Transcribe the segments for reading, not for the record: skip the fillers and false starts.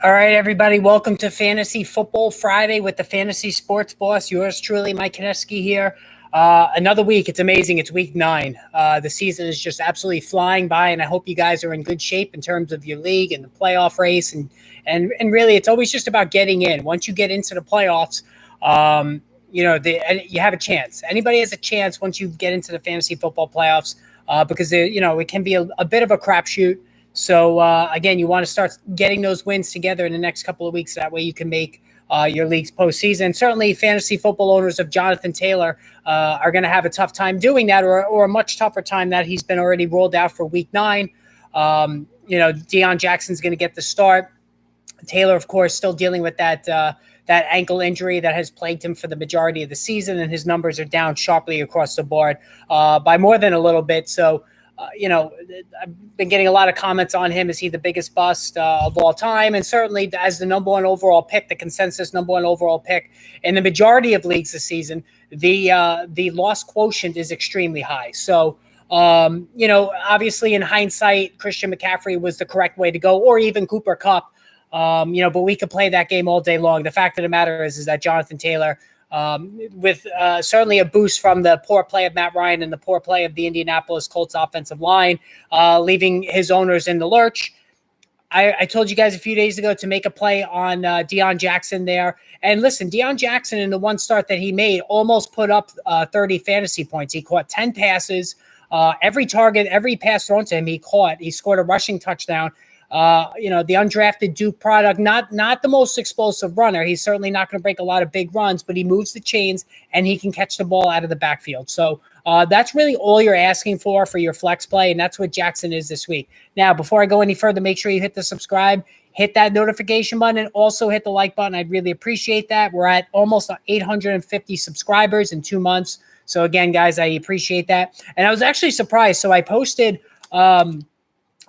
All right, everybody, welcome to Fantasy Football Friday with the Fantasy Sports Boss. Yours truly, Mike Kineski here. Another week. It's amazing. It's week 9. The season is just absolutely flying by, and I hope you guys are in good shape in terms of your league and the playoff race. And really, it's always just about getting in. Once you get into the playoffs, you have a chance. Anybody has a chance once you get into the fantasy football playoffs because it can be a bit of a crapshoot. So, again, you want to start getting those wins together in the next couple of weeks. That way you can make your league's postseason. Certainly, fantasy football owners of Jonathan Taylor are going to have a tough time doing that, or a much tougher time that he's been already rolled out for week 9. Deion Jackson's going to get the start. Taylor, of course, still dealing with that ankle injury that has plagued him for the majority of the season, and his numbers are down sharply across the board by more than a little bit. So, I've been getting a lot of comments on him. Is he the biggest bust of all time? And certainly as the number one overall pick, the consensus number one overall pick in the majority of leagues this season, the loss quotient is extremely high. So, obviously in hindsight, Christian McCaffrey was the correct way to go, or even Cooper Kupp. But we could play that game all day long. The fact of the matter is that Jonathan Taylor, with certainly a boost from the poor play of Matt Ryan and the poor play of the Indianapolis Colts offensive line, leaving his owners in the lurch. I told you guys a few days ago to make a play on Deion Jackson there. And listen, Deion Jackson in the one start that he made almost put up 30 fantasy points. He caught 10 passes. Every target, every pass thrown to him, he caught. He scored a rushing touchdown. The undrafted Duke product, not the most explosive runner. He's certainly not going to break a lot of big runs, but he moves the chains and he can catch the ball out of the backfield. So that's really all you're asking for your flex play, and that's what Jackson is this week. Now, before I go any further, make sure you hit the subscribe, hit that notification button, and also hit the like button. I'd really appreciate that. We're at almost 850 subscribers in 2 months. So again, guys, I appreciate that. And I was actually surprised. So I posted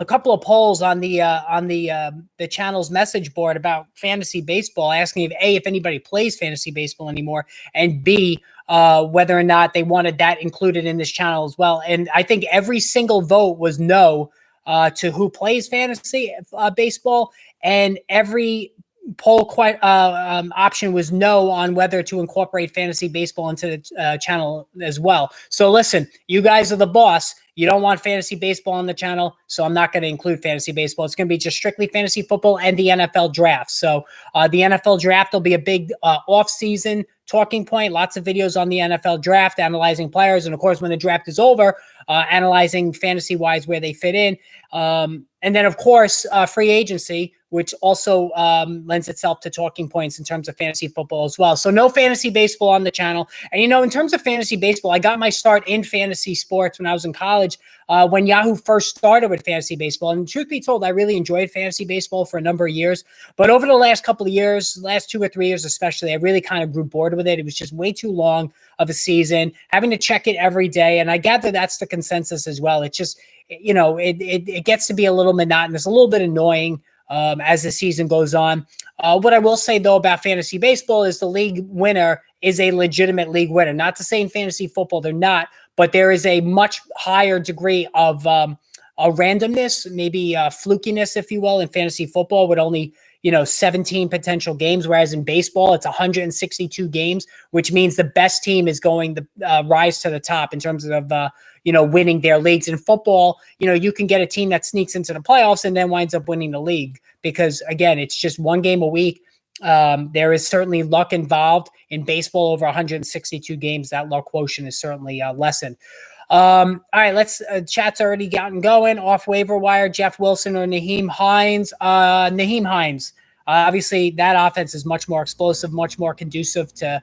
a couple of polls on the channel's message board about fantasy baseball, asking if anybody plays fantasy baseball anymore, and B, whether or not they wanted that included in this channel as well. And I think every single vote was no to who plays fantasy baseball, and every poll option was no on whether to incorporate fantasy baseball into the channel as well. So listen, you guys are the boss. You don't want fantasy baseball on the channel, so I'm not going to include fantasy baseball. It's going to be just strictly fantasy football and the NFL draft. So the NFL draft will be a big off-season talking point. Lots of videos on the NFL draft, analyzing players. And, of course, when the draft is over, analyzing fantasy-wise where they fit in. And then, of course, free agency, which also lends itself to talking points in terms of fantasy football as well. So no fantasy baseball on the channel. And, in terms of fantasy baseball, I got my start in fantasy sports when I was in college, when Yahoo first started with fantasy baseball. And truth be told, I really enjoyed fantasy baseball for a number of years. But over the last couple of years, last 2 or 3 years especially, I really kind of grew bored with it. It was just way too long of a season, having to check it every day. And I gather that's the consensus as well. It's just, it gets to be a little monotonous, a little bit annoying as the season goes on. What I will say, though, about fantasy baseball is the league winner is a legitimate league winner. Not to say in fantasy football they're not, but there is a much higher degree of a randomness, maybe flukiness, if you will, in fantasy football with only 17 potential games, whereas in baseball, it's 162 games, which means the best team is going to rise to the top in terms of, winning their leagues. In football, you can get a team that sneaks into the playoffs and then winds up winning the league because, again, it's just one game a week. There is certainly luck involved. In baseball, over 162 games, that luck quotient is certainly lessened. All right, let's chat's already gotten going. Off waiver wire, Jeff Wilson or Nyheim Hines. Nyheim Hines. Obviously, that offense is much more explosive, much more conducive to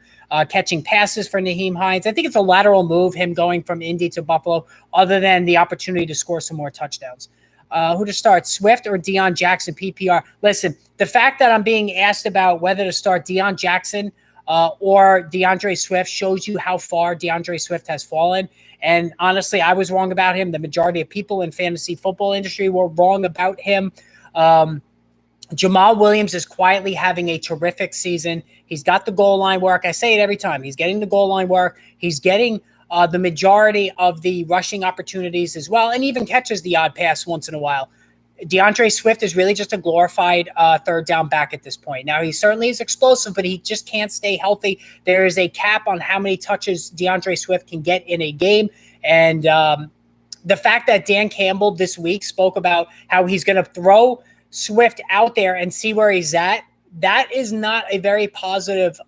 catching passes for Nyheim Hines. I think it's a lateral move, him going from Indy to Buffalo, other than the opportunity to score some more touchdowns. Who to start, Swift or Deion Jackson PPR? Listen, the fact that I'm being asked about whether to start Deion Jackson or DeAndre Swift shows you how far DeAndre Swift has fallen. And honestly, I was wrong about him. The majority of people in fantasy football industry were wrong about him. Jamal Williams is quietly having a terrific season. He's got the goal line work. I say it every time. He's getting the goal line work. He's getting the majority of the rushing opportunities as well, and even catches the odd pass once in a while. DeAndre Swift is really just a glorified third down back at this point. Now, he certainly is explosive, but he just can't stay healthy. There is a cap on how many touches DeAndre Swift can get in a game. And the fact that Dan Campbell this week spoke about how he's going to throw Swift out there and see where he's at, that is not a very positive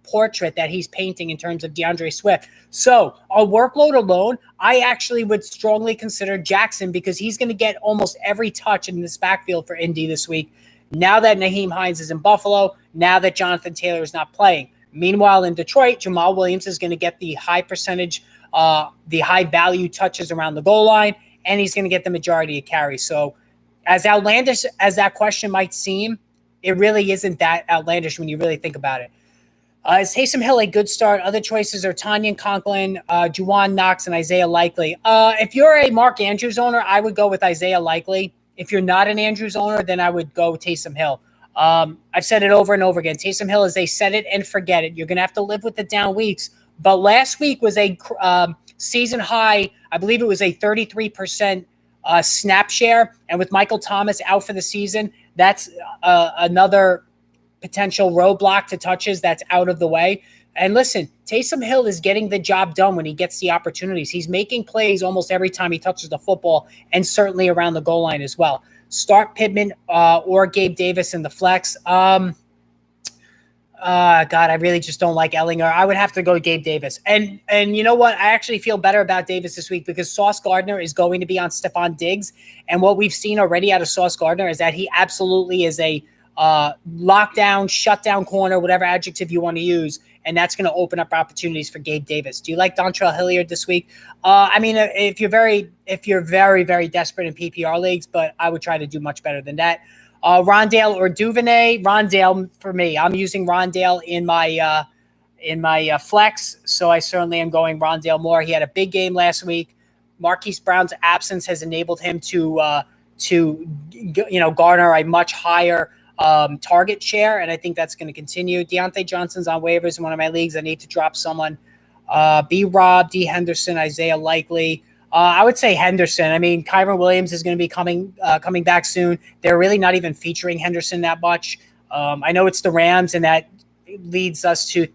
portrait that he's painting in terms of DeAndre Swift. So on workload alone, I actually would strongly consider Jackson because he's going to get almost every touch in this backfield for Indy this week. Now that Nyheim Hines is in Buffalo, now that Jonathan Taylor is not playing. Meanwhile, in Detroit, Jamal Williams is going to get the high percentage, the high value touches around the goal line, and he's going to get the majority of carries. So as outlandish as that question might seem, it really isn't that outlandish when you really think about it. Is Taysom Hill a good start? Other choices are Tanyan Conklin, Juwan Knox, and Isaiah Likely. If you're a Mark Andrews owner, I would go with Isaiah Likely. If you're not an Andrews owner, then I would go Taysom Hill. I've said it over and over again. Taysom Hill is a set it and forget it. You're going to have to live with the down weeks. But last week was a season high. I believe it was a 33% snap share. And with Michael Thomas out for the season, that's another potential roadblock to touches that's out of the way. And listen, Taysom Hill is getting the job done when he gets the opportunities. He's making plays almost every time he touches the football and certainly around the goal line as well. Start Pittman or Gabe Davis in the flex. God, I really just don't like Ellinger. I would have to go Gabe Davis. And you know what? I actually feel better about Davis this week because Sauce Gardner is going to be on Stephon Diggs. And what we've seen already out of Sauce Gardner is that he absolutely is a lockdown, shutdown corner, whatever adjective you want to use, and that's going to open up opportunities for Gabe Davis. Do you like Dontrell Hilliard this week? I mean, if you're very, very desperate in PPR leagues, but I would try to do much better than that. Rondale or Duvernay? Rondale for me. I'm using Rondale in my flex, so I certainly am going Rondale more. He had a big game last week. Marquise Brown's absence has enabled him to garner a much higher target share, and I think that's going to continue. Deontay Johnson's on waivers in one of my leagues. I need to drop someone. B-Rob, D. Henderson, Isaiah Likely. I would say Henderson. I mean, Kyron Williams is going to be coming back soon. They're really not even featuring Henderson that much. I know it's the Rams, and that leads us to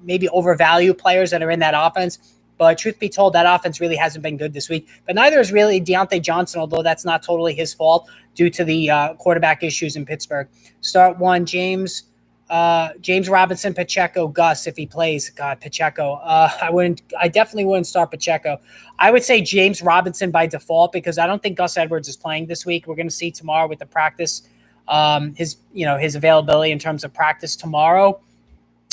maybe overvalue players that are in that offense. But truth be told, that offense really hasn't been good this week. But neither is really Deontay Johnson, although that's not totally his fault due to the quarterback issues in Pittsburgh. Start one, James Robinson, Pacheco, Gus, if he plays. God, Pacheco. I definitely wouldn't start Pacheco. I would say James Robinson by default because I don't think Gus Edwards is playing this week. We're going to see tomorrow with the practice, his availability in terms of practice tomorrow.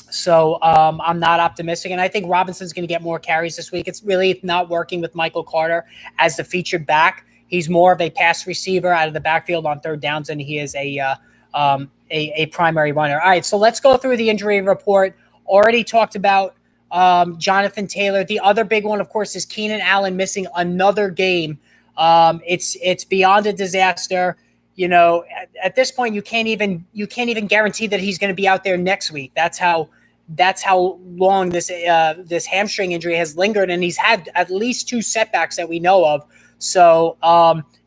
So I'm not optimistic, and I think Robinson's going to get more carries this week. It's really not working with Michael Carter as the featured back. He's more of a pass receiver out of the backfield on third downs than he is a primary runner. All right, so let's go through the injury report. Already talked about Jonathan Taylor. The other big one, of course, is Keenan Allen missing another game. It's beyond a disaster. At this point, you can't even guarantee that he's going to be out there next week. That's how long this hamstring injury has lingered, and he's had at least 2 setbacks that we know of. So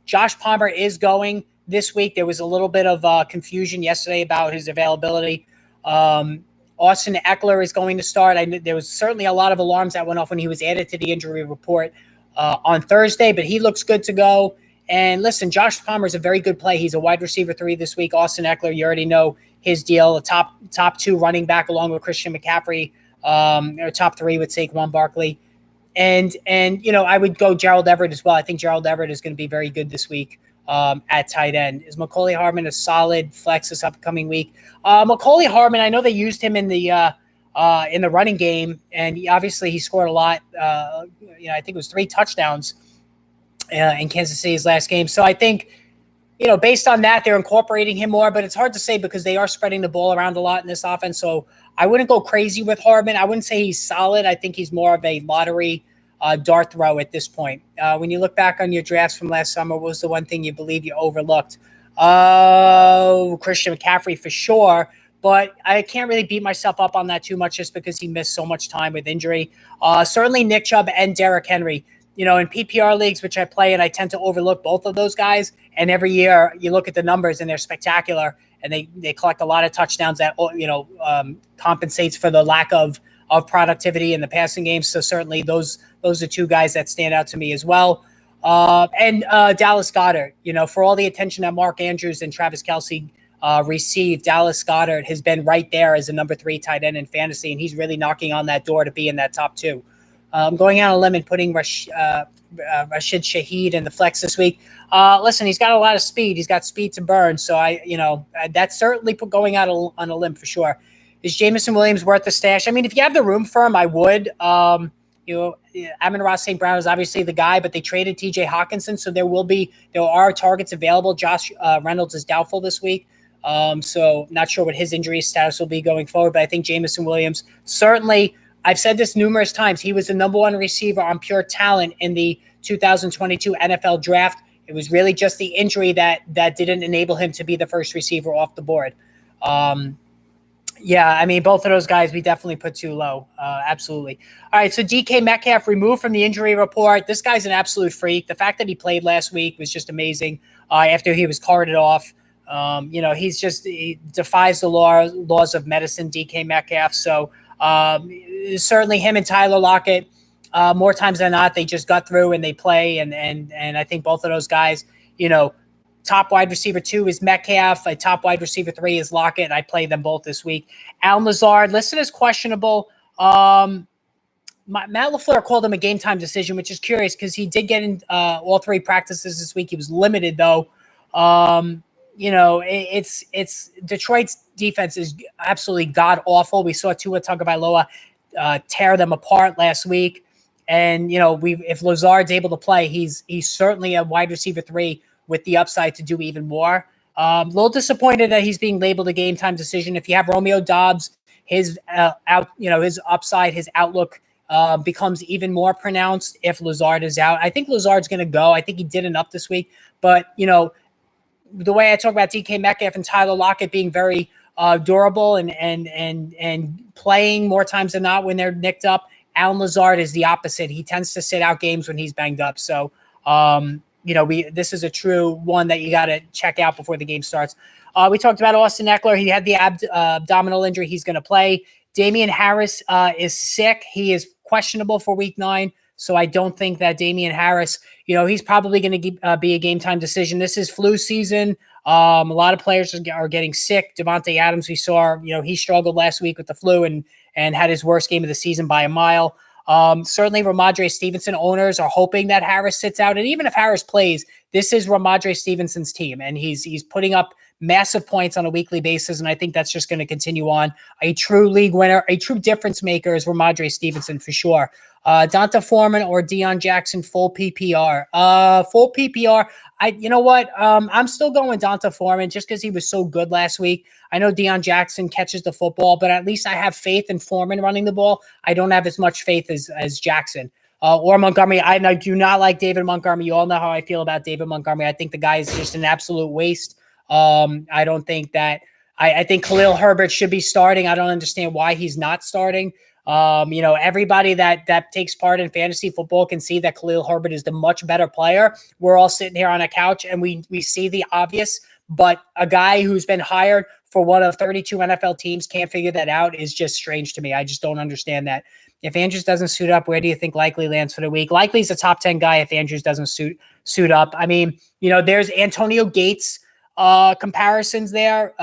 Josh Palmer is going this week. There was a little bit of confusion yesterday about his availability. Austin Eckler is going to start. There was certainly a lot of alarms that went off when he was added to the injury report on Thursday, but he looks good to go. And listen, Josh Palmer is a very good play. He's a wide receiver 3 this week. Austin Eckler, you already know his deal. A top 2 running back along with Christian McCaffrey, or top 3 with Saquon Barkley. And I would go Gerald Everett as well. I think Gerald Everett is going to be very good this week at tight end. Is Mecole Hardman a solid flex this upcoming week? Mecole Hardman, I know they used him in the running game, and he scored a lot. I think it was 3 touchdowns in Kansas City's last game. So I think, based on that, they're incorporating him more, but it's hard to say because they are spreading the ball around a lot in this offense. So I wouldn't go crazy with Hardman. I wouldn't say he's solid. I think he's more of a lottery dart throw at this point. When you look back on your drafts from last summer, what was the one thing you believe you overlooked? Christian McCaffrey for sure, but I can't really beat myself up on that too much just because he missed so much time with injury. Certainly Nick Chubb and Derrick Henry. in PPR leagues, which I play, and I tend to overlook both of those guys. And every year you look at the numbers and they're spectacular, and they collect a lot of touchdowns that, compensates for the lack of productivity in the passing game. So certainly those are two guys that stand out to me as well. And Dallas Goedert, for all the attention that Mark Andrews and Travis Kelce received, Dallas Goedert has been right there as a number 3 tight end in fantasy, and he's really knocking on that door to be in that top 2. Going out on a limb and putting Rashid Shaheed in the flex this week. Listen, he's got a lot of speed. He's got speed to burn. So that's certainly going out on a limb for sure. Is Jameson Williams worth the stash? I mean, if you have the room for him, I would. Amon-Ra St. Brown is obviously the guy, but they traded TJ Hawkinson, so there are targets available. Josh Reynolds is doubtful this week. So not sure what his injury status will be going forward, but I think Jameson Williams certainly. I've said this numerous times. He was the number 1 receiver on pure talent in the 2022 NFL draft. It was really just the injury that didn't enable him to be the first receiver off the board. Yeah, I mean, both of those guys we definitely put too low. Absolutely. All right, so DK Metcalf removed from the injury report. This guy's an absolute freak. The fact that he played last week was just amazing after he was carted off. He defies the laws of medicine, DK Metcalf. So certainly him and Tyler Lockett, more times than not, they just got through and they play. And I think both of those guys, top wide receiver 2 is Metcalf. A top wide receiver 3 is Lockett. I play them both this week. Allen Lazard listed as questionable. Matt LaFleur called him a game time decision, which is curious because he did get in all 3 practices this week. He was limited though. It's Detroit's defense is absolutely god awful. We saw Tua Tagovailoa tear them apart last week, and if Lazard's able to play, he's certainly a wide receiver 3 with the upside to do even more. A little disappointed that he's being labeled a game time decision. If you have Romeo Doubs, his his upside, his outlook becomes even more pronounced if Lazard is out. I think Lazard's going to go. I think he did enough this week, but the way I talk about DK Metcalf and Tyler Lockett being very durable and playing more times than not when they're nicked up, Allen Lazard is the opposite. He tends to sit out games when he's banged up. So, this is a true one that you got to check out before the game starts. We talked about Austin Eckler. He had the abdominal injury. He's going to play. Damian Harris is sick. He is questionable for week 9. So I don't think that Damian Harris, he's probably going to be a game time decision. This is flu season. A lot of players are getting sick. Devontae Adams, we saw, he struggled last week with the flu and had his worst game of the season by a mile. Certainly Ramondre Stevenson owners are hoping that Harris sits out. And even if Harris plays, this is Ramondre Stevenson's team. And he's putting up massive points on a weekly basis. And I think that's just going to continue on. A true league winner, a true difference maker is Ramondre Stevenson for sure. Donta Foreman or Deion Jackson, full PPR. Full PPR. I'm still going Donta Foreman just because he was so good last week. I know Deion Jackson catches the football, but at least I have faith in Foreman running the ball. I don't have as much faith as Jackson. Or Montgomery. I do not like David Montgomery. You all know how I feel about David Montgomery. I think the guy is just an absolute waste. I don't think that I think Khalil Herbert should be starting. I don't understand why he's not starting. Everybody that takes part in fantasy football can see that Khalil Herbert is the much better player. We're all sitting here on a couch and we see the obvious, but a guy who's been hired for one of 32 NFL teams can't figure that out is just strange to me. I just don't understand that. If Andrews doesn't suit up, where do you think Likely lands for the week? Likely's a top 10 guy if Andrews doesn't suit up. I mean, there's Antonio Gates comparisons there.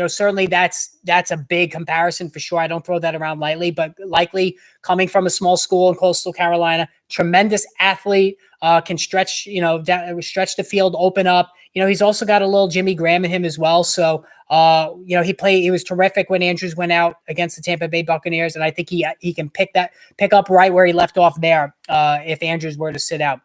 Certainly that's a big comparison for sure. I don't throw that around lightly, but Likely coming from a small school in Coastal Carolina, tremendous athlete, can stretch the field, open up. He's also got a little Jimmy Graham in him as well. So, he was terrific when Andrews went out against the Tampa Bay Buccaneers. And I think he can pick up right where he left off there if Andrews were to sit out.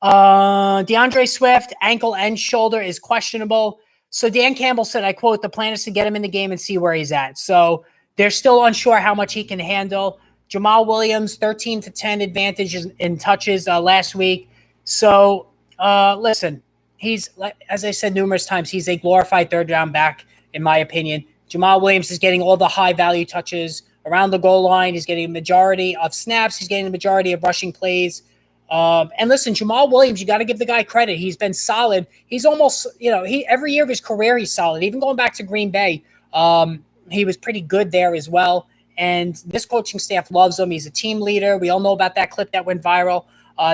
DeAndre Swift, ankle and shoulder is questionable. So Dan Campbell said, I quote, the plan is to get him in the game and see where he's at. So they're still unsure how much he can handle. Jamal Williams, 13-10 advantage in touches last week. So listen, he's, as I said numerous times, he's a glorified third down back, in my opinion. Jamal Williams is getting all the high value touches around the goal line. He's getting a majority of snaps. He's getting the majority of rushing plays. And listen, Jamal Williams, you got to give the guy credit. He's been solid. He's almost, he every year of his career, he's solid. Even going back to Green Bay, he was pretty good there as well. And this coaching staff loves him. He's a team leader. We all know about that clip that went viral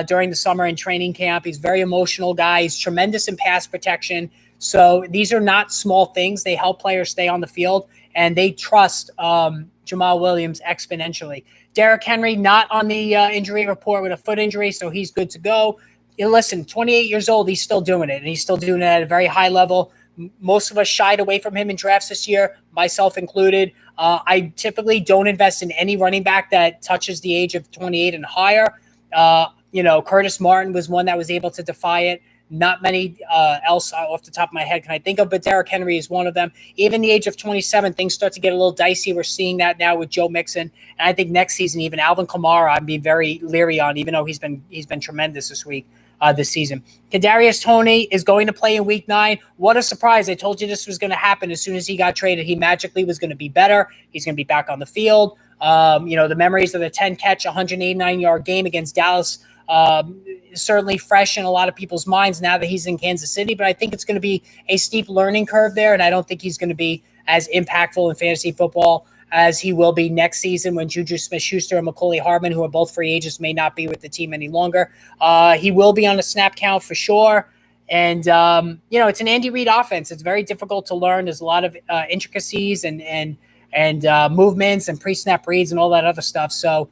during the summer in training camp. He's a very emotional guy. He's tremendous in pass protection. So these are not small things. They help players stay on the field, and they trust Jamal Williams exponentially. Derrick Henry, not on the injury report with a foot injury, so he's good to go. Listen, 28 years old, he's still doing it, and he's still doing it at a very high level. Most of us shied away from him in drafts this year, myself included. I typically don't invest in any running back that touches the age of 28 and higher. Curtis Martin was one that was able to defy it. Not many else off the top of my head can I think of, but Derrick Henry is one of them. Even the age of 27, things start to get a little dicey. We're seeing that now with Joe Mixon, and I think next season even Alvin Kamara I'd be very leery on, even though he's been tremendous this season. Kadarius Toney is going to play in Week 9. What a surprise! I told you this was going to happen as soon as he got traded. He magically was going to be better. He's going to be back on the field. The memories of the 10-catch, 189-yard game against Dallas. Certainly fresh in a lot of people's minds now that he's in Kansas City, but I think it's going to be a steep learning curve there, and I don't think he's going to be as impactful in fantasy football as he will be next season when Juju Smith-Schuster and McCauley Hardman, who are both free agents, may not be with the team any longer. He will be on a snap count for sure, and it's an Andy Reid offense. It's very difficult to learn. There's a lot of intricacies and movements and pre-snap reads and all that other stuff, so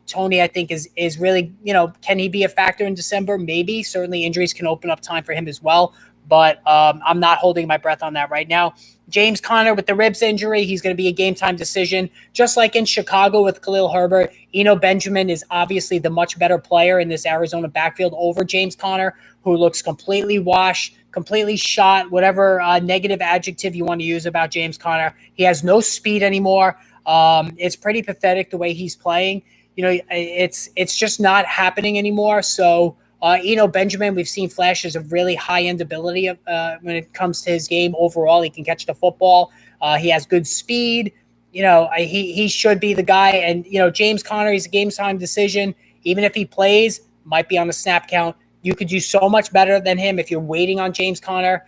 Toney, I think, is really, can he be a factor in December? Maybe. Certainly injuries can open up time for him as well, but I'm not holding my breath on that right now. James Conner with the ribs injury, he's going to be a game-time decision. Just like in Chicago with Khalil Herbert, Eno Benjamin is obviously the much better player in this Arizona backfield over James Conner, who looks completely washed, completely shot, whatever negative adjective you want to use about James Conner. He has no speed anymore. It's pretty pathetic the way he's playing. It's just not happening anymore. So, Eno Benjamin, we've seen flashes of really high-end ability when it comes to his game overall. He can catch the football. He has good speed. He should be the guy. And, James Conner, he's a game-time decision. Even if he plays, might be on the snap count. You could do so much better than him if you're waiting on James Conner.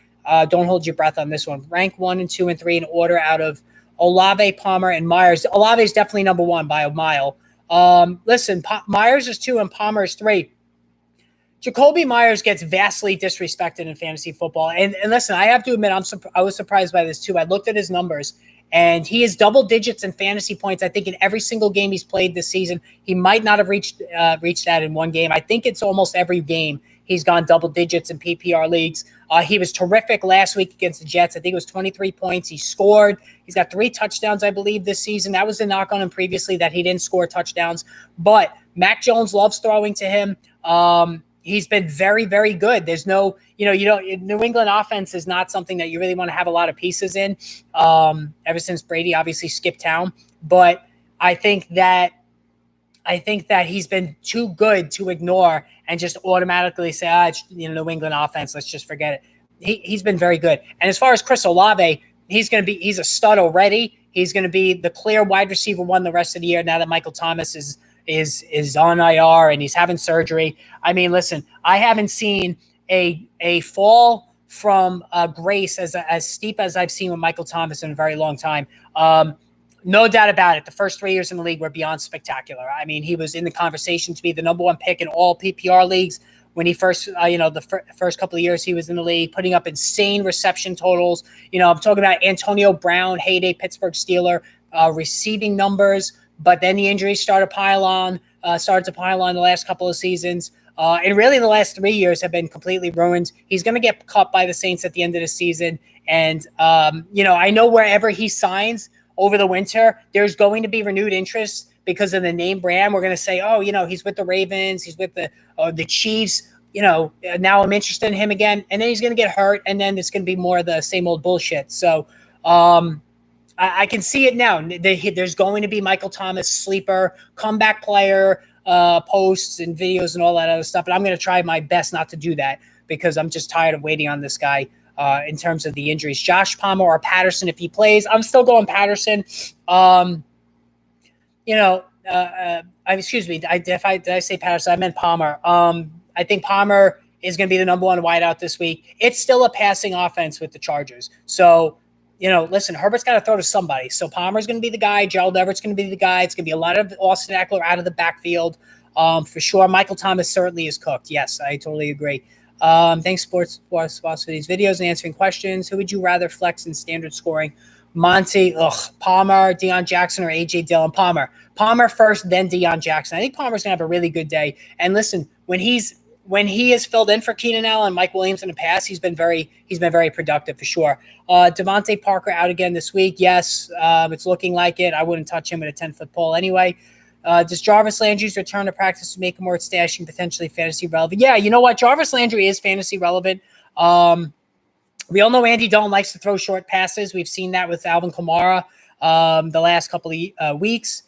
Don't hold your breath on this one. Rank 1 and 2 and 3 in order out of Olave, Palmer, and Myers. Olave is definitely number 1 by a mile. Listen, Myers is 2 and Palmer is 3. Jacoby Myers gets vastly disrespected in fantasy football. And listen, I have to admit, I was surprised by this too. I looked at his numbers, and he is double digits in fantasy points, I think, in every single game he's played this season. He might not have reached that in one game. I think it's almost every game he's gone double digits in PPR leagues. He was terrific last week against the Jets. I think it was 23 points. He scored. He's got 3 touchdowns, I believe, this season. That was the knock on him previously, that he didn't score touchdowns. But Mac Jones loves throwing to him. He's been very, very good. There's no, New England offense is not something that you really want to have a lot of pieces in, ever since Brady obviously skipped town. But I think that he's been too good to ignore and just automatically say, it's New England offense, let's just forget it. He's been very good. And as far as Chris Olave, he's a stud already. He's going to be the clear wide receiver 1 the rest of the year now that Michael Thomas is on IR and he's having surgery. I mean, listen, I haven't seen a fall from grace as steep as I've seen with Michael Thomas in a very long time. No doubt about it. The first 3 years in the league were beyond spectacular. I mean, he was in the conversation to be the number 1 pick in all PPR leagues when he first, first couple of years he was in the league, putting up insane reception totals. I'm talking about Antonio Brown, heyday Pittsburgh Steeler, receiving numbers. But then the injuries started to pile on the last couple of seasons. And really the last 3 years have been completely ruined. He's going to get cut by the Saints at the end of the season. And, I know wherever he signs over the winter, there's going to be renewed interest because of the name brand. We're going to say, he's with the Ravens. He's with the Chiefs. Now I'm interested in him again. And then he's going to get hurt. And then it's going to be more of the same old bullshit. So, I can see it now. There's going to be Michael Thomas sleeper, comeback player posts and videos and all that other stuff. And I'm going to try my best not to do that because I'm just tired of waiting on this guy in terms of the injuries. Josh Palmer or Patterson if he plays. I'm still going Patterson. excuse me, did I say Patterson? I meant Palmer. I think Palmer is going to be the number one wideout this week. It's still a passing offense with the Chargers. So, listen, Herbert's got to throw to somebody. So Palmer's going to be the guy. Gerald Everett's going to be the guy. It's going to be a lot of Austin Eckler out of the backfield for sure. Michael Thomas certainly is cooked. Yes, I totally agree. Thanks, Sports for these videos and answering questions. Who would you rather flex in standard scoring? Monty, Palmer, Deion Jackson, or A.J. Dillon? Palmer first, then Deion Jackson. I think Palmer's going to have a really good day. And listen, when he has filled in for Keenan Allen and Mike Williams in the past, he's been very productive for sure. Devontae Parker out again this week. Yes, it's looking like it. I wouldn't touch him with a 10-foot pole anyway. Does Jarvis Landry's return to practice make him more stashing, potentially fantasy relevant? Yeah, you know what? Jarvis Landry is fantasy relevant. We all know Andy Dalton likes to throw short passes. We've seen that with Alvin Kamara the last couple of weeks.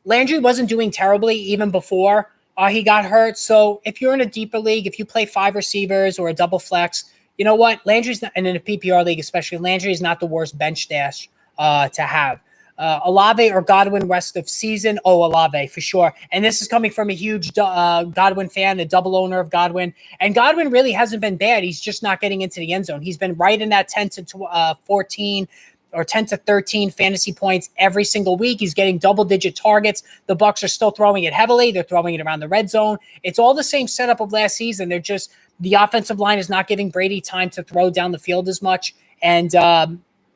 Landry wasn't doing terribly even before he got hurt. So if you're in a deeper league, if you play 5 receivers or a double flex, you know what? Landry's not, and in a PPR league especially, Landry is not the worst bench stash to have. Olave or Godwin rest of season? Oh, Olave for sure. And this is coming from a huge Godwin fan, the double owner of Godwin. And Godwin really hasn't been bad. He's just not getting into the end zone. He's been right in that 10 to 14 or 10 to 13 fantasy points every single week. He's getting double-digit targets. The Bucs are still throwing it heavily. They're throwing it around the red zone. It's all the same setup of last season. The offensive line is not giving Brady time to throw down the field as much. And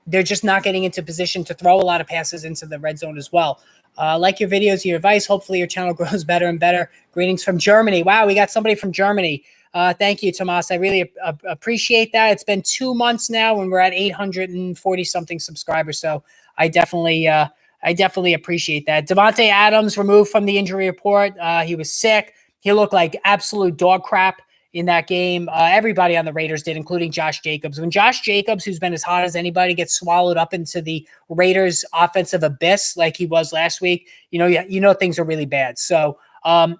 they're just not getting into position to throw a lot of passes into the red zone as well. Like your videos, your advice. Hopefully your channel grows better and better. Greetings from Germany. Wow, we got somebody from Germany. Thank you, Tomas. I really appreciate that. It's been 2 months now and we're at 840-something subscribers. So I definitely appreciate that. Devontae Adams removed from the injury report. He was sick. He looked like absolute dog crap in that game. Everybody on the Raiders did, including Josh Jacobs. When Josh Jacobs, who's been as hot as anybody, gets swallowed up into the Raiders offensive abyss like he was last week, you know things are really bad. So, I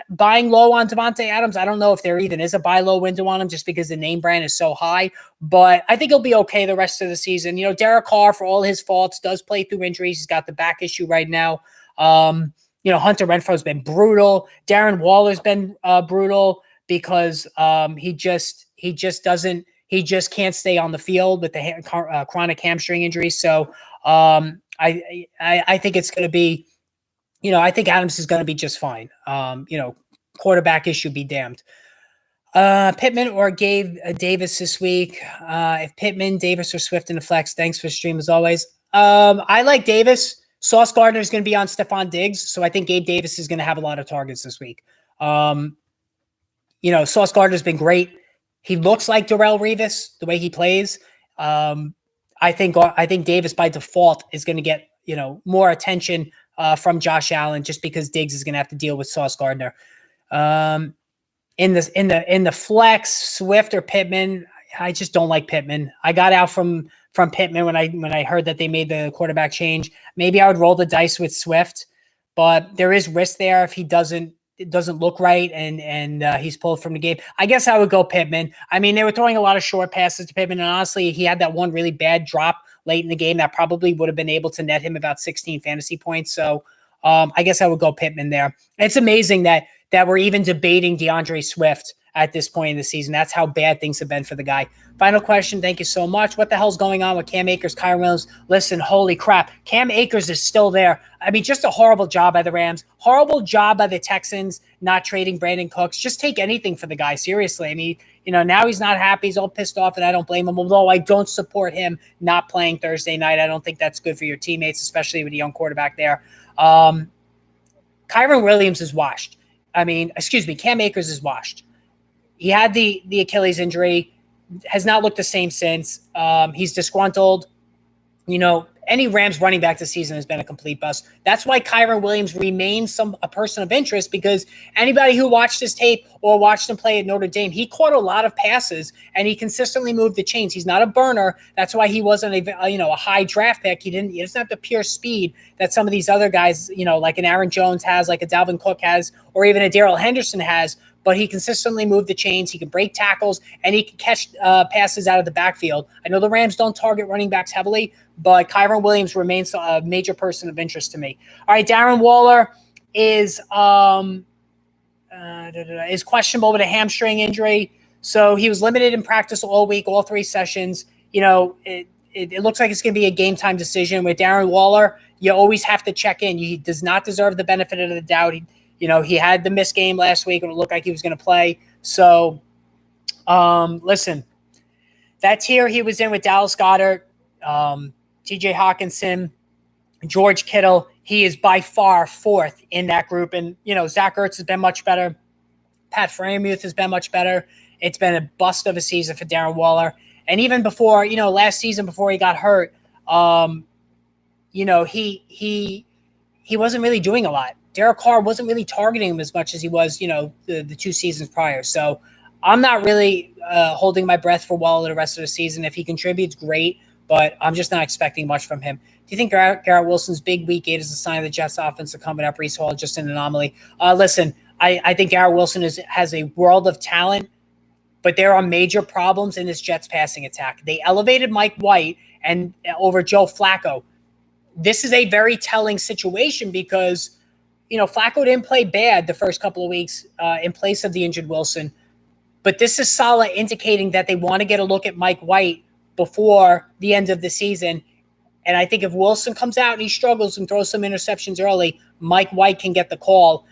buying low on Devontae Adams. I don't know if there even is a buy low window on him just because the name brand is so high, but I think he'll be okay the rest of the season. Derek Carr, for all his faults, does play through injuries. He's got the back issue right now. Hunter Renfro's been brutal. Darren Waller's been brutal because he just can't stay on the field with the chronic hamstring injury. So I think it's going to be, I think Adams is going to be just fine. Quarterback issue be damned. Pittman or Davis this week? If Pittman, Davis, or Swift in the flex, thanks for the stream as always. I like Davis. Sauce Gardner is going to be on Stephon Diggs, so I think Gabe Davis is going to have a lot of targets this week. Sauce Gardner's been great. He looks like Darrelle Revis the way he plays. I think Davis by default is going to get more attention from Josh Allen just because Diggs is going to have to deal with Sauce Gardner. In the flex, Swift or Pittman, I just don't like Pittman. I got out from Pittman when I heard that they made the quarterback change. Maybe I would roll the dice with Swift, but there is risk there if it doesn't look right and he's pulled from the game. I guess I would go Pittman. I mean, they were throwing a lot of short passes to Pittman, and honestly, he had that one really bad drop late in the game that probably would have been able to net him about 16 fantasy points. So I guess I would go Pittman there. It's amazing that we're even debating DeAndre Swift at this point in the season. That's how bad things have been for the guy. Final question. Thank you so much. What the hell's going on with Cam Akers, Kyren Williams? Listen, holy crap. Cam Akers is still there. I mean, just a horrible job by the Rams. Horrible job by the Texans not trading Brandon Cooks. Just take anything for the guy. Seriously. I mean, now he's not happy. He's all pissed off, and I don't blame him. Although I don't support him not playing Thursday night. I don't think that's good for your teammates, especially with a young quarterback there. Kyren Williams is washed. Cam Akers is washed. He had the Achilles injury, has not looked the same since. He's disgruntled. Any Rams running back this season has been a complete bust. That's why Kyren Williams remains a person of interest, because anybody who watched his tape or watched him play at Notre Dame, he caught a lot of passes and he consistently moved the chains. He's not a burner. That's why he wasn't a high draft pick. He doesn't have the pure speed that some of these other guys, like an Aaron Jones has, like a Dalvin Cook has, or even a Darrell Henderson has. but he consistently moved the chains. He can break tackles, and he can catch passes out of the backfield. I know the Rams don't target running backs heavily, but Kyren Williams remains a major person of interest to me. All right, Darren Waller is questionable with a hamstring injury. So he was limited in practice all week, all 3 sessions. It looks like it's going to be a game time decision. With Darren Waller, you always have to check in. He does not deserve the benefit of the doubt. He had the missed game last week, and it looked like he was going to play. So, listen, that tier he was in with Dallas Goedert, TJ Hawkinson, George Kittle, he is by far 4th in that group. And, Zach Ertz has been much better. Pat Freiermuth has been much better. It's been a bust of a season for Darren Waller. And even before, last season before he got hurt, he wasn't really doing a lot. Derek Carr wasn't really targeting him as much as he was, the 2 seasons prior. So I'm not really holding my breath for Waller the rest of the season. If he contributes, great, but I'm just not expecting much from him. Do you think Garrett Wilson's big week 8 is a sign of the Jets offense coming up? Breece Hall just an anomaly. Listen, I think Garrett Wilson has a world of talent, but there are major problems in this Jets passing attack. They elevated Mike White and over Joe Flacco. This is a very telling situation because, Flacco didn't play bad the first couple of weeks in place of the injured Wilson. But this is Saleh indicating that they want to get a look at Mike White before the end of the season. And I think if Wilson comes out and he struggles and throws some interceptions early, Mike White can get the call.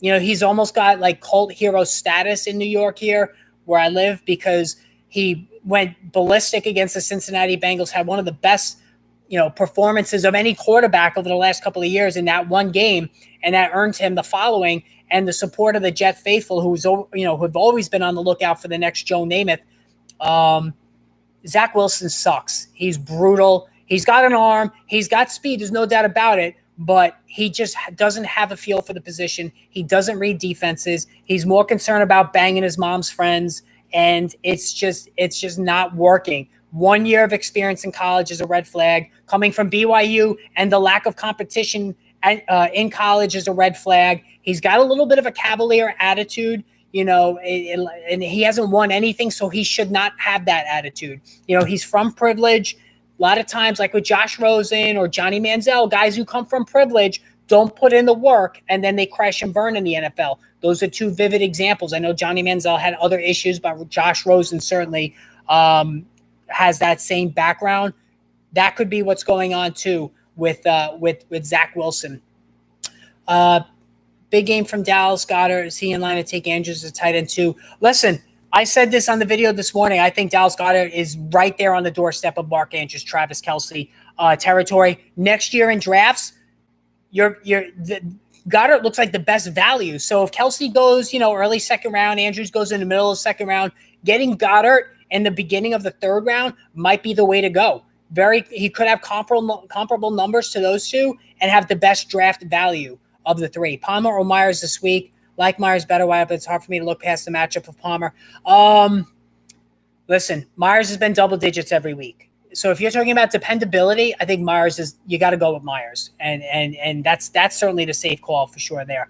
He's almost got like cult hero status in New York here where I live because he went ballistic against the Cincinnati Bengals, had one of the best, performances of any quarterback over the last couple of years in that one game. And that earned him the following and the support of the Jet faithful who have always been on the lookout for the next Joe Namath. Zach Wilson sucks. He's brutal. He's got an arm. He's got speed. There's no doubt about it. But he just doesn't have a feel for the position. He doesn't read defenses. He's more concerned about banging his mom's friends. And it's just not working. 1 year of experience in college is a red flag. Coming from BYU and the lack of competition in college is a red flag. He's got a little bit of a cavalier attitude, and he hasn't won anything, so he should not have that attitude. He's from privilege. A lot of times, like with Josh Rosen or Johnny Manziel, guys who come from privilege don't put in the work, and then they crash and burn in the NFL. Those are 2 vivid examples. I know Johnny Manziel had other issues, but Josh Rosen certainly has that same background. That could be what's going on too with Zach Wilson. Big game from Dallas Goedert. Is he in line to take Andrews as a tight end too? Listen, I said this on the video this morning. I think Dallas Goedert is right there on the doorstep of Mark Andrews, Travis Kelce territory. Next year in drafts, Goedert looks like the best value. So if Kelce goes, early second round, Andrews goes in the middle of the second round, getting Goedert in the beginning of the third round might be the way to go. He could have comparable numbers to those 2 and have the best draft value of the 3. Palmer or Myers this week. Like Myers better, but it's hard for me to look past the matchup of Palmer. Listen, Myers has been double digits every week. So if you're talking about dependability, I think you got to go with Myers. And that's certainly the safe call for sure there.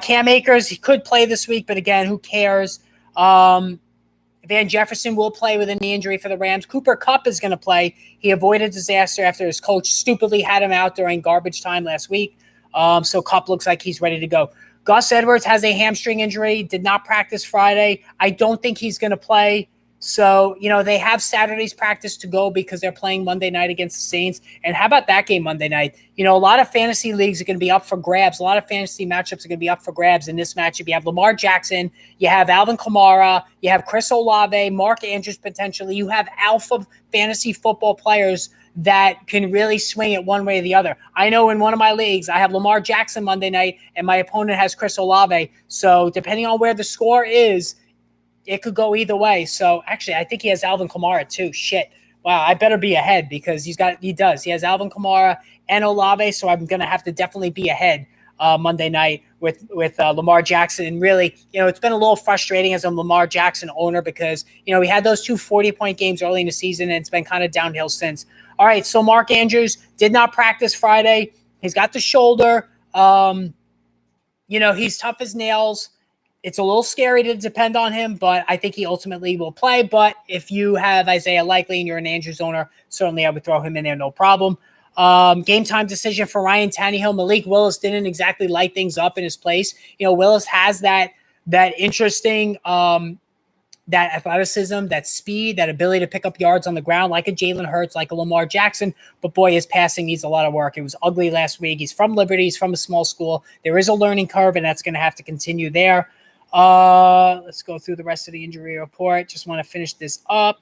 Cam Akers, he could play this week, but again, who cares? Van Jefferson will play with a knee injury for the Rams. Cooper Kupp is going to play. He avoided disaster after his coach stupidly had him out during garbage time last week. So Kupp looks like he's ready to go. Gus Edwards has a hamstring injury, did not practice Friday. I don't think he's going to play. So, they have Saturday's practice to go because they're playing Monday night against the Saints. And how about that game Monday night? A lot of fantasy leagues are going to be up for grabs. A lot of fantasy matchups are going to be up for grabs in this matchup. You have Lamar Jackson, you have Alvin Kamara, you have Chris Olave, Mark Andrews potentially. You have alpha fantasy football players that can really swing it one way or the other. I know in one of my leagues, I have Lamar Jackson Monday night, and my opponent has Chris Olave. So depending on where the score is, it could go either way. So actually, I think he has Alvin Kamara too. Shit. Wow, I better be ahead because he does. He has Alvin Kamara and Olave, so I'm going to have to definitely be ahead Monday night with Lamar Jackson. And really, it's been a little frustrating as a Lamar Jackson owner because, we had those 2 40-point games early in the season, and it's been kind of downhill since. All right, so Mark Andrews did not practice Friday. He's got the shoulder. He's tough as nails. it's a little scary to depend on him, but I think he ultimately will play. But if you have Isaiah Likely and you're an Andrews owner, certainly I would throw him in there, no problem. Game time decision for Ryan Tannehill. Malik Willis didn't exactly light things up in his place. Willis has that interesting that athleticism, that speed, that ability to pick up yards on the ground like a Jalen Hurts, like a Lamar Jackson. But boy, his passing needs a lot of work. It was ugly last week. He's from Liberty. He's from a small school. There is a learning curve, and that's going to have to continue there. Let's go through the rest of the injury report. Just want to finish this up.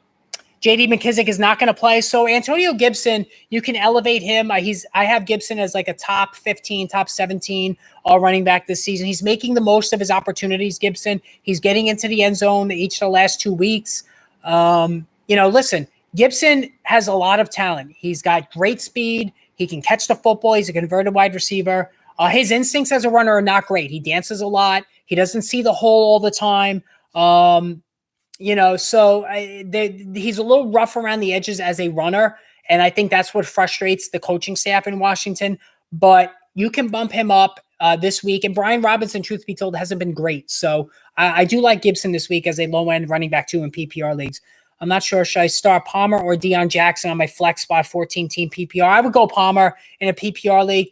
J.D. McKissic is not going to play. So Antonio Gibson, you can elevate him. I have Gibson as like a top 15, top 17 running back this season. He's making the most of his opportunities, Gibson. He's getting into the end zone each of the last 2 weeks. Listen, Gibson has a lot of talent. He's got great speed. He can catch the football. He's a converted wide receiver. His instincts as a runner are not great. He dances a lot. He doesn't see the hole all the time. He's a little rough around the edges as a runner, and I think that's what frustrates the coaching staff in Washington. But you can bump him up this week. And Brian Robinson, truth be told, hasn't been great. So I do like Gibson this week as a low-end running back, too, in PPR leagues. I'm not sure, should I start Palmer or Deion Jackson on my flex spot 14-team PPR? I would go Palmer in a PPR league.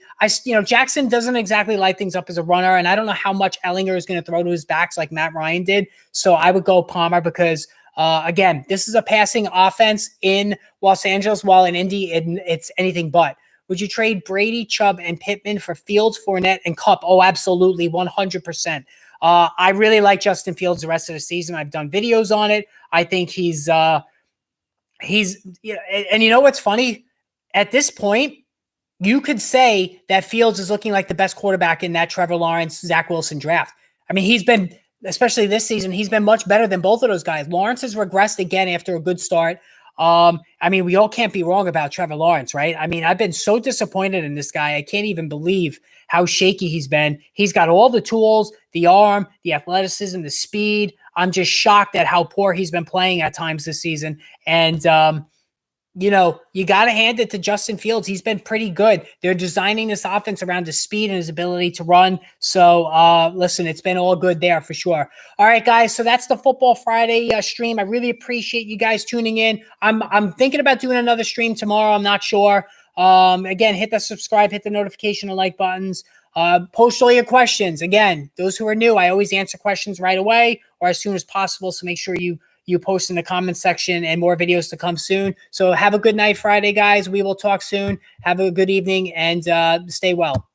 Jackson doesn't exactly light things up as a runner, and I don't know how much Ellinger is going to throw to his backs like Matt Ryan did. So I would go Palmer because, again, this is a passing offense in Los Angeles, while in Indy it's anything but. Would you trade Brady, Chubb, and Pittman for Fields, Fournette, and Kupp? Oh, absolutely, 100%. I really like Justin Fields the rest of the season. I've done videos on it. I think he's and you know what's funny? At this point, you could say that Fields is looking like the best quarterback in that Trevor Lawrence, Zach Wilson draft. I mean, he's been, especially this season, he's been much better than both of those guys. Lawrence has regressed again after a good start. We all can't be wrong about Trevor Lawrence, right? I mean, I've been so disappointed in this guy. I can't even believe how shaky he's been. He's got all the tools, the arm, the athleticism, the speed. I'm just shocked at how poor he's been playing at times this season. And, you got to hand it to Justin Fields. He's been pretty good. They're designing this offense around his speed and his ability to run. So, listen, it's been all good there for sure. All right, guys. So that's the Football Friday stream. I really appreciate you guys tuning in. I'm thinking about doing another stream tomorrow. I'm not sure. Again, hit the subscribe, hit the notification and like buttons. Post all your questions. Again, those who are new, I always answer questions right away or as soon as possible. So make sure you post in the comments section, and more videos to come soon. So have a good night Friday, guys. We will talk soon. Have a good evening and stay well.